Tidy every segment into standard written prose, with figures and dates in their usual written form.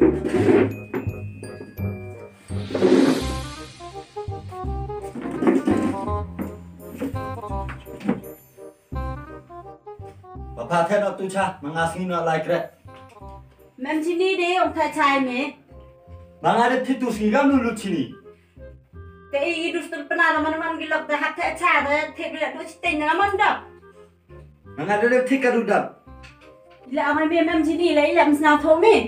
Papa thay nó tu cha, mà ngã xin nó lại cái. Mem chini đi ông thay chai me. Mà ngã đấy thì tu xin gam nu lu chini. Cái ý đút tụt pnar man gilok dah hak thay cha dah thay bila tu chitin dengan man dah. Mà ngã đấy thì cái đu đập. Bila amai mem chini lai lam sna thô me.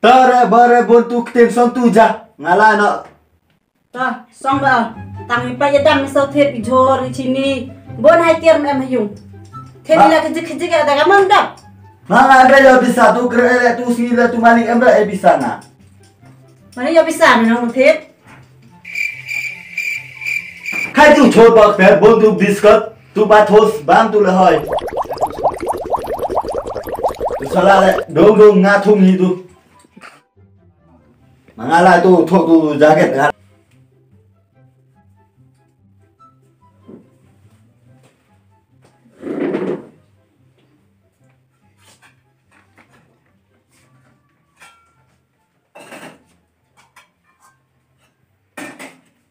Tare bare buntu ketin son tu ja ngalah no. Ta song ba tang pa ya dam so thet bi jor chini. Bon hai tiar em hayung. Thet bila kejik ada kaman dah. Mang ada yo bisa tu kere tu sila tu malik emra bisa na. Mana yo bisa nang thet. Khai tu chod bak per buntu biscuit tu bathos bang tu le hoy. Tu sala le dong nga thung hi tu. Mangalai tu thok tu jaket kan.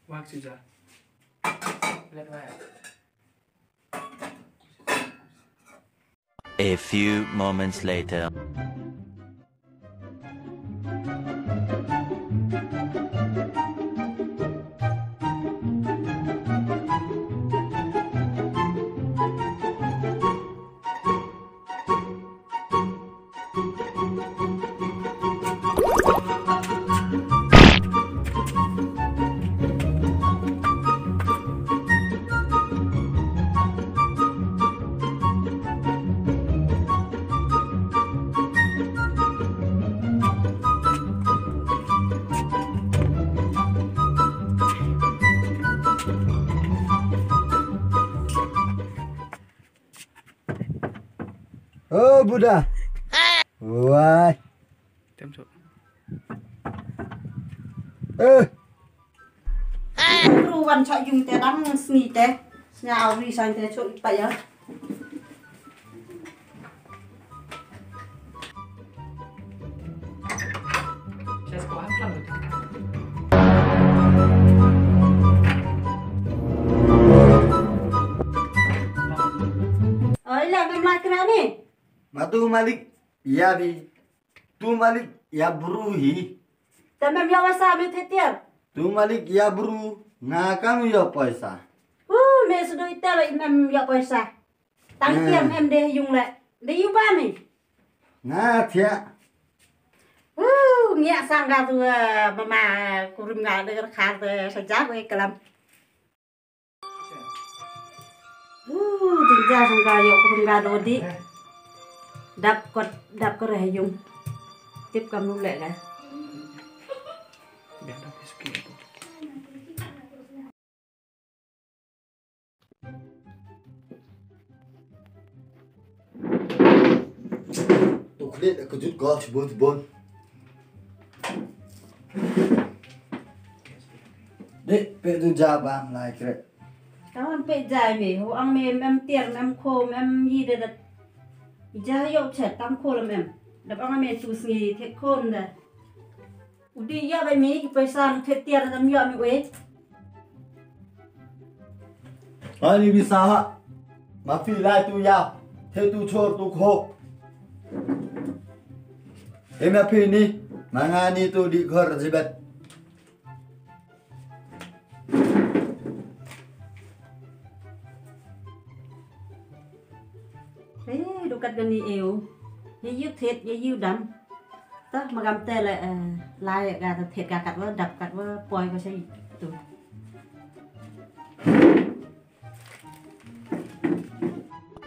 Wag sudah. Lihat wag. A few moments later. Oh Buddha. Why? Tem cok. Ruan chọi dùng té đắng sni té. Nhà ri sang té chọi bậy á. Saya sekolah khlam tu. Oi lah mem lai kena ni. Matu malik ya bi. Tu malik ya bruhi. Ta mem ya wasa me the tiar. Tu malik ya bru ngakam yo paisa. Me sudah ita lai mem ya paisa. Tang tiam em de dùng lại. De yu ba mi. Nga thia. Nghe sang ra tu mama kurim nga de khar de sajak we kalam. Chính ra sang ra yo kurim nga do di. Đập có rẻ dùng. Tiếp cầm luôn lại này. Biar dah sikit. Tu klit kejut golf bon. Dek pe tu jabang lai kre. Kamu sampai jai me, orang mem tiar mem ko mem yi de. Ija yo chat tam ko lam em. Dap orang me tu singi tek kon da. Udi ya bai me ki paisa tek tiar dam yo me we. Ani bisa ha. Ma fi lai tu ya. Thế tu chor tu kho. Em na phi ni. Mangani tu di khor jibat. Dukat gani eo. Ye yu thet ye yu dam. Ta magam te la lai ga thet ga kat wa dap kat wa poi wa sai tu.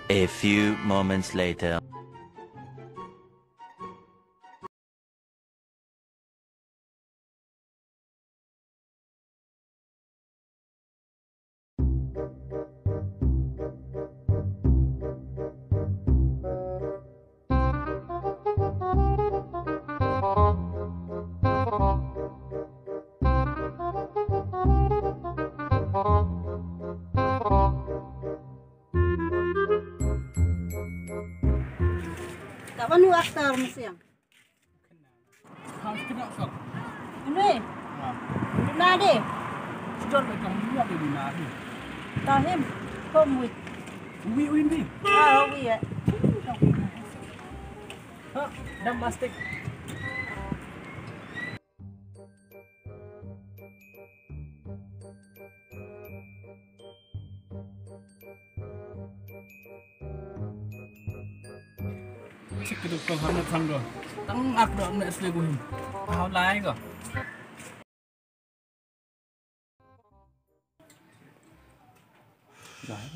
A few moments later. Tak mana aktor mesti yang. Harus kena sok. Ini. Mana deh? Jor ke kamu buat di mana? Tahim. Kom wit. Win ni. Ah, wi ya. Ha, dah plastik. Cik tu kau hendak tangga. Tang ak dah nak selegu him. How lai kau? Lai.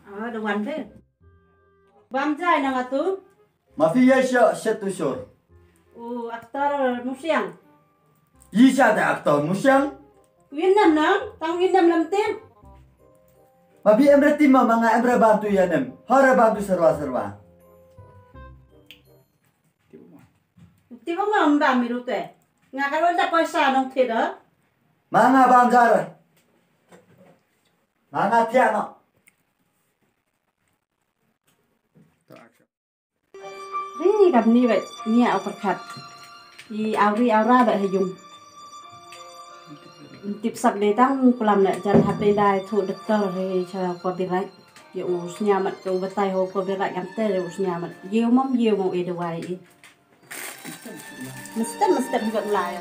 Ada wan deh. Bam jai nama tu. Ma fi ya satu shor. Aktor mesti yang. Isa da aktor musyang. Win nam, tang win nam tim. Ma fi emre timma mga emre bantu yanem. Hara bantu serwa. Tiba mam bam miru tu. Ngak kalau dah paisa nong tidak. Mga banjar. Mga tiano. Ni gặp ni vậy, ni ảo bật khát. Đi ảo ri ảo ra vậy hay dùng. Tiếp sắp để tăng làm lại chân hạt đây đài thủ được tờ thì cho qua biệt lại. Dụ nhà mặt cầu vật tay hồ qua biệt lại gắn tê dụ nhà mặt diêu mong ý đồ vài. Mesti gần lại.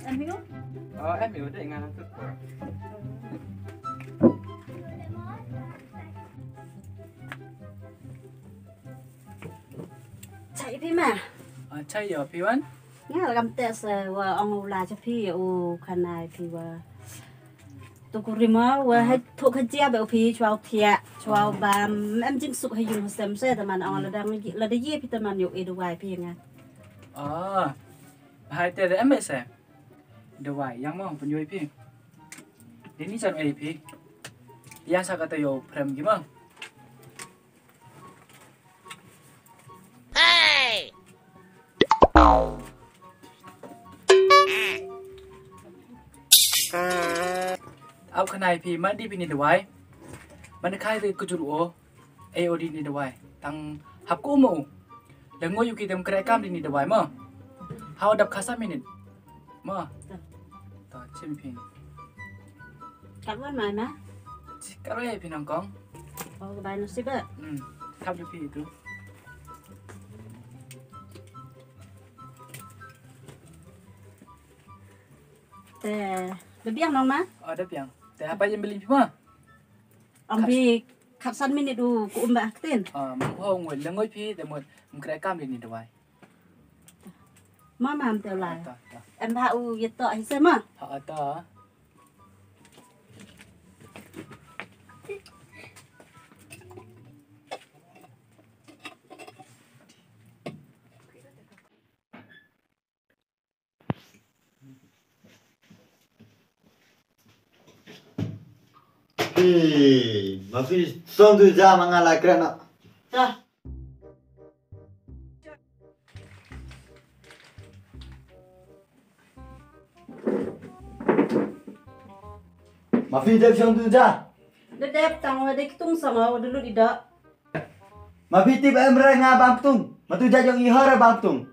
Em biết không? Em hiểu để ngang thức của. Chạy đi mà. Chạy giờ phi vẫn. Nghe là găm tè sờ và ông là cho phi ô khăn này phi và tôi cũng rima và hay thuộc hay chia béo phi cho thiệt cho bà em chính sụp hay dùng xem xeแต่มันเอาlàได้ยี่พี่แต่มันอยู่เอดูไวพี่ยังไง Hai tè em bị xem. Đồ vải yang mong punya phi. Ini cam phi. Yang saya kata yo frame gimana? Hey.เอาขนาดพี่มันดีเป็นนิดไว้มันคล้ายกับกุจุโอ AOD นิดไว้ตั้งหับกู้มูแล้วงูอยู่กี่เต็มกระไรก้ามดีนิดไว้มั้งเขาดับคาซ่ามินิดมั้งต่อเช่นพี่ Cảm ơn mày má. Cảm ơnพี่น้องกอง Cái bài nó xếp ạ. ทำดูพี่ดู Để biết không má? Ada piang. Teh apa yang beli cuma? Ông bị khắp sân mình đủ cũng bạc tiền. Mong hong ngồi lưng ngồi phiแต่หมดมันกระไรก้ามดีนิดไว้ Má làm tiểu lại. Em bảo việc tọa hay xem mà. Họต่อ Ma fi son tu ja mga lakra na. Rồi. Ma fi dep son tu ja. Đẹp tăng vào đây cái tung sòng vào đây đi đó. Ma fi tip emre nga bang tung. Ma tu ja jong i hara bang tung.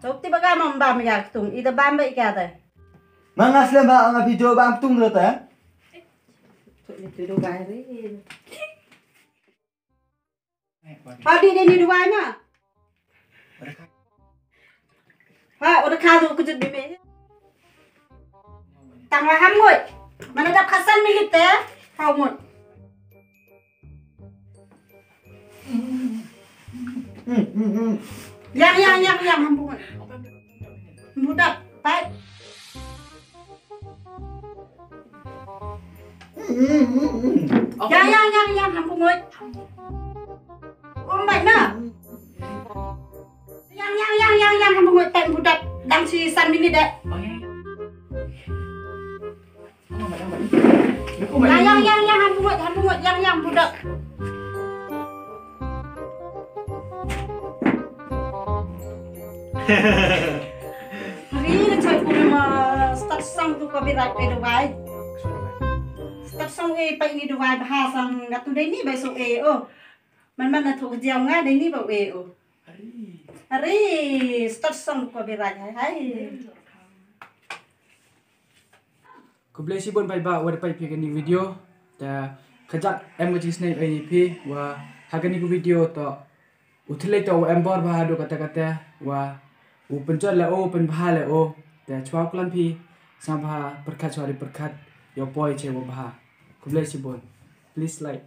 Đâu tí bác mà bà mày gạt tung, ý ta bà mày gạt đây. Mga slam ba nga video bang tung rồi ta. Tụi đồ bài đấy. Đi đồ bài mà. Udah khá rồi, cứ chụp đi mẹ. Tăng vào hăm ngồi. Mà nó đập khá sân mình hết tế. Khao một. Yang hăm ngồi. Hăm đập, phải. Yang ham pungoi. Oh my na. Yang ham pungoi tem budak dang si san mini dek. Yang ham pungoi yang budak. Hari ni cakap aku memang start song tu copyright pe Dubai. Start song pe ini Dubai bahasa ngat tu ni besok oh. Man nak tu jauh ngai ni bau oh. Hari start song copyright hai. Ku boleh sibun pai ba wa pai pi ni video ta khajak em ga jisnai ai pi wa hagani ku video to uthilei to em bor ba do kata-kata wa Open la open baha la o ta chwa klan pi sam baha perkhat chwari perkhat yo poi che wo baha ku bless you bon please like